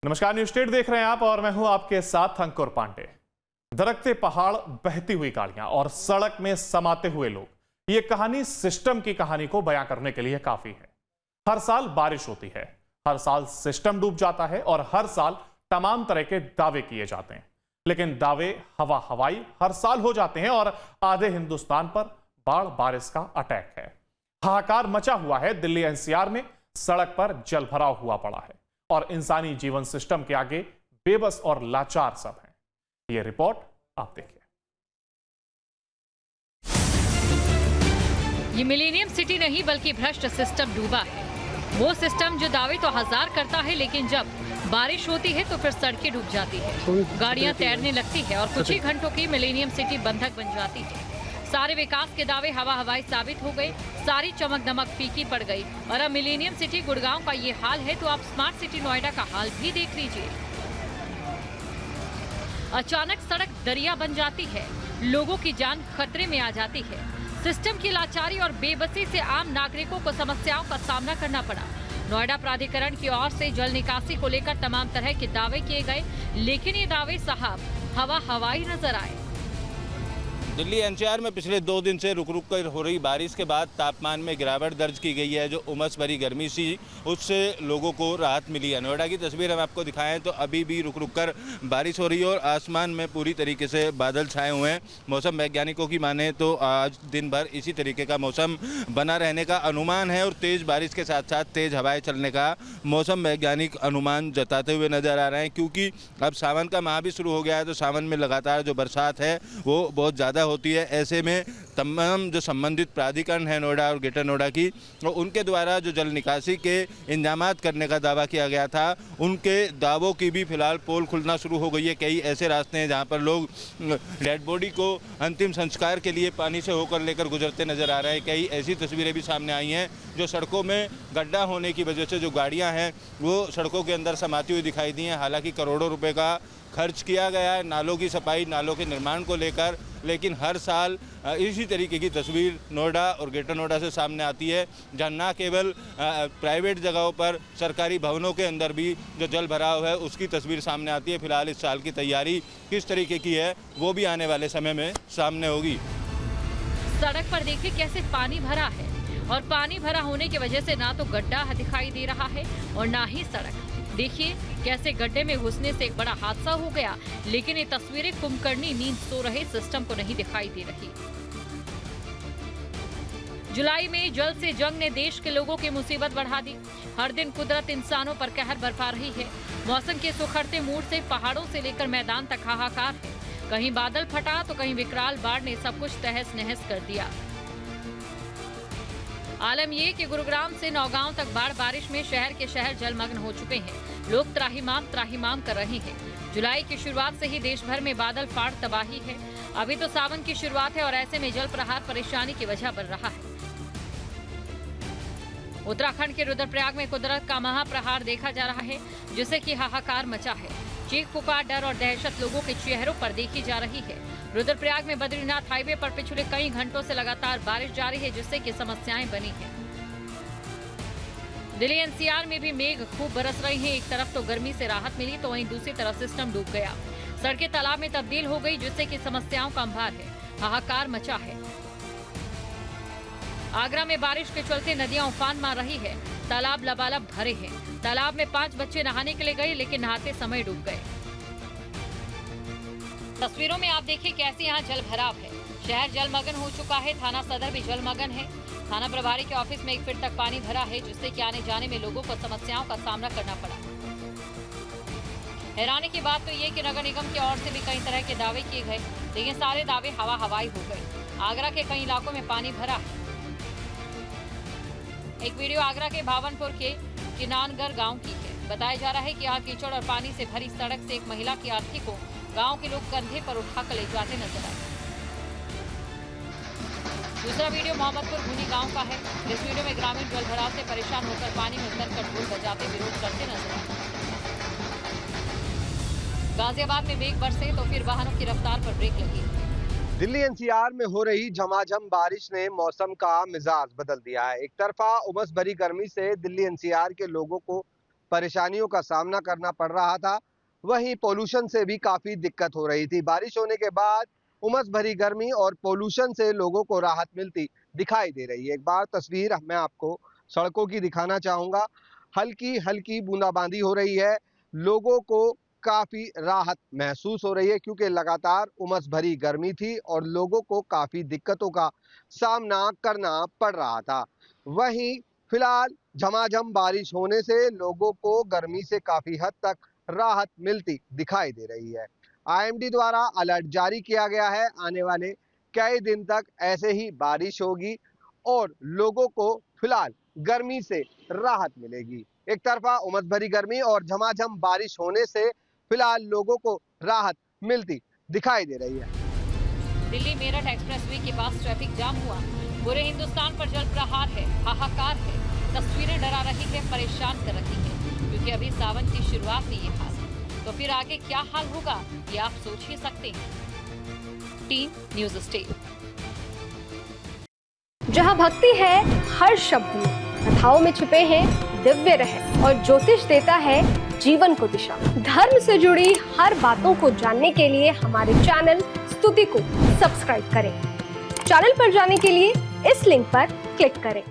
नमस्कार, news state देख रहे हैं आप और मैं हूं आपके साथ अंकुर पांडे। दरकते पहाड़, बहती हुई गाड़ियां और सड़क में समाते हुए लोग, ये कहानी सिस्टम की कहानी को बयां करने के लिए काफी है। हर साल बारिश होती है, हर साल सिस्टम डूब जाता है और हर साल तमाम तरह के दावे किए जाते हैं, लेकिन दावे हवा हवाई हर साल हो जाते हैं और आधे हिंदुस्तान पर बाढ़ बारिश का अटैक है। हाहाकार मचा हुआ है। दिल्ली एनसीआर में सड़क पर जलभराव हुआ पड़ा है और इंसानी जीवन सिस्टम के आगे बेबस और लाचार सब हैं। ये रिपोर्ट आप देखिए। ये मिलेनियम सिटी नहीं बल्कि भ्रष्ट सिस्टम डूबा है। वो सिस्टम जो दावे तो हजार करता है, लेकिन जब बारिश होती है तो फिर सड़कें डूब जाती है, गाड़ियां तैरने लगती है और कुछ ही घंटों की मिलेनियम सिटी बंधक बन जाती है। सारे विकास के दावे हवा हवाई साबित हो गए, सारी चमक दमक फीकी पड़ गई और अब मिलेनियम सिटी गुड़गांव का ये हाल है तो आप स्मार्ट सिटी नोएडा का हाल भी देख लीजिए। अचानक सड़क दरिया बन जाती है, लोगों की जान खतरे में आ जाती है। सिस्टम की लाचारी और बेबसी से आम नागरिकों को समस्याओं का सामना करना पड़ा। नोएडा प्राधिकरण की ओर से जल निकासी को लेकर तमाम तरह के दावे किए गए, लेकिन ये दावे साहब हवा हवाई नजर आए। दिल्ली एनसीआर में पिछले 2 दिन से रुक रुक कर हो रही बारिश के बाद तापमान में गिरावट दर्ज की गई है। जो उमस भरी गर्मी सी, उससे लोगों को राहत मिली है। नोएडा की तस्वीर हम आपको दिखाएं तो अभी भी रुक रुक कर बारिश हो रही है और आसमान में पूरी तरीके से बादल छाए हुए हैं। मौसम वैज्ञानिकों की माने तो आज दिन भर इसी तरीके का मौसम बना रहने का अनुमान है और तेज़ बारिश के साथ साथ तेज़ हवाएं चलने का मौसम वैज्ञानिक अनुमान जताते हुए नजर आ रहे हैं, क्योंकि अब सावन का माह भी शुरू हो गया है। तो सावन में लगातार जो बरसात है वो बहुत ज़्यादा होती है। ऐसे में तमाम जो संबंधित प्राधिकरण है नोएडा और ग्रेटर नोएडा की, और उनके द्वारा जो जल निकासी के इंतजामात करने का दावा किया गया था, उनके दावों की भी फिलहाल पोल खुलना शुरू हो गई है। कई ऐसे रास्ते हैं जहां पर लोग डेड बॉडी को अंतिम संस्कार के लिए पानी से होकर लेकर गुजरते नजर आ रहे हैं। कई ऐसी तस्वीरें भी सामने आई हैं जो सड़कों में गड्ढा होने की वजह से जो गाड़ियाँ हैं वो सड़कों के अंदर समाती हुई दिखाई दी हैं। हालांकि करोड़ों रुपये का खर्च किया गया है नालों की सफाई, नालों के निर्माण को लेकर, लेकिन हर साल इसी तरीके की तस्वीर नोएडा और ग्रेटर नोएडा से सामने आती है, जहाँ न केवल प्राइवेट जगहों पर सरकारी भवनों के अंदर भी जो जल भराव है उसकी तस्वीर सामने आती है। फिलहाल इस साल की तैयारी किस तरीके की है वो भी आने वाले समय में सामने होगी। सड़क पर देखिए कैसे पानी भरा है और पानी भरा होने की वजह से ना तो गड्ढा दिखाई दे रहा है और ना ही सड़क। देखिए कैसे गड्ढे में घुसने से एक बड़ा हादसा हो गया, लेकिन ये तस्वीरें कुंभकर्णी नींद सो रहे सिस्टम को नहीं दिखाई दे रही। जुलाई में जल से जंग ने देश के लोगों की मुसीबत बढ़ा दी। हर दिन कुदरत इंसानों पर कहर बरपा रही है। मौसम के सुखड़ते मूड से पहाड़ों से लेकर मैदान तक हाहाकार है। कहीं बादल फटा तो कहीं विकराल बाढ़ ने सब कुछ तहस नहस कर दिया। आलम ये कि गुरुग्राम से नौगांव तक बाढ़ बारिश में शहर के शहर जलमग्न हो चुके हैं। लोग त्राहिमाम कर रहे हैं। जुलाई की शुरुआत से ही देश भर में बादल फाड़ तबाही है। अभी तो सावन की शुरुआत है और ऐसे में जल प्रहार परेशानी की वजह बन रहा है। उत्तराखंड के रुद्रप्रयाग में कुदरत का महाप्रहार देखा जा रहा है, जिससे कि हाहाकार मचा है। चीख पुकार, डर और दहशत लोगों के चेहरों पर देखी जा रही है। रुद्रप्रयाग में बद्रीनाथ हाईवे पर पिछले कई घंटों से लगातार बारिश जारी है, जिससे कि समस्याएं बनी हैं। दिल्ली एनसीआर में भी मेघ खूब बरस रहे हैं। एक तरफ तो गर्मी से राहत मिली तो वहीं दूसरी तरफ सिस्टम डूब गया। सड़कें तालाब में तब्दील हो गई, जिससे कि समस्याओं का अंबार है। हाहाकार मचा है। आगरा में बारिश के चलते नदियां उफान मार रही है। तालाब लबालब भरे हैं। तालाब में 5 बच्चे नहाने के लिए गए, लेकिन नहाते समय डूब गए। तस्वीरों में आप देखिए कैसे यहाँ जल भराव है। शहर जलमग्न हो चुका है। थाना सदर भी जलमग्न है। थाना प्रभारी के ऑफिस में 1 फीट तक पानी भरा है, जिससे कि आने जाने में लोगों को समस्याओं का सामना करना पड़ा। हैरानी की बात तो ये कि नगर निगम की ओर से भी कई तरह के दावे किए गए, लेकिन सारे दावे हवा हवाई हो गए। आगरा के कई इलाकों में पानी भरा है। एक वीडियो आगरा के भावनपुर के किनानगर गांव की है। बताया जा रहा है कि यहाँ कीचड़ और पानी से भरी सड़क से एक महिला की अर्थी को गांव के लोग कंधे पर उठाकर ले जाते नजर आए। दूसरा वीडियो मोहम्मदपुर भूनी गांव का है। इस वीडियो में ग्रामीण जल भराव से परेशान होकर पानी में उतरकर ढोल बजाते विरोध करते नजर आए। गाजियाबाद में मेघ बरसे तो फिर वाहनों की रफ्तार पर ब्रेक लगी। दिल्ली एनसीआर में हो रही झमाझम बारिश ने मौसम का मिजाज बदल दिया है। एक तरफा उमस भरी गर्मी से दिल्ली एनसीआर के लोगों को परेशानियों का सामना करना पड़ रहा था, वहीं पोल्यूशन से भी काफी दिक्कत हो रही थी। बारिश होने के बाद उमस भरी गर्मी और पोल्यूशन से लोगों को राहत मिलती दिखाई दे रही है। एक बार तस्वीर मैं आपको सड़कों की दिखाना चाहूंगा। हल्की हल्की बूंदाबांदी हो रही है, लोगों को काफी राहत महसूस हो रही है क्योंकि लगातार उमस भरी गर्मी थी और लोगों को काफी दिक्कतों का सामना करना पड़ रहा था। वहीं फिलहाल झमाझम बारिश होने से लोगों को गर्मी से काफी हद तक राहत मिलती दिखाई दे रही है। आईएमडी द्वारा अलर्ट जारी किया गया है, आने वाले कई दिन तक ऐसे ही बारिश होगी और लोगों को फिलहाल गर्मी से राहत मिलेगी। एक तरफा उमस भरी गर्मी और झमाझम बारिश होने से फिलहाल लोगों को राहत मिलती दिखाई दे रही है। दिल्ली मेरठ एक्सप्रेसवे के पास ट्रैफिक जाम हुआ। पूरे हिंदुस्तान पर जल प्रहार है, हाहाकार है। तस्वीरें डरा रही है, परेशान कर रही है, क्योंकि अभी सावन की शुरुआत में ये हाल है। तो फिर आगे क्या हाल होगा ये आप सोच ही सकते हैं। Team news state. जहां भक्ति है हर शब्द में, कथाओं में छुपे हैं दिव्य रहस्य और ज्योतिष देता है जीवन को दिशा। धर्म से जुड़ी हर बातों को जानने के लिए हमारे चैनल स्तुति को सब्सक्राइब करें। चैनल पर जाने के लिए इस लिंक पर क्लिक करें।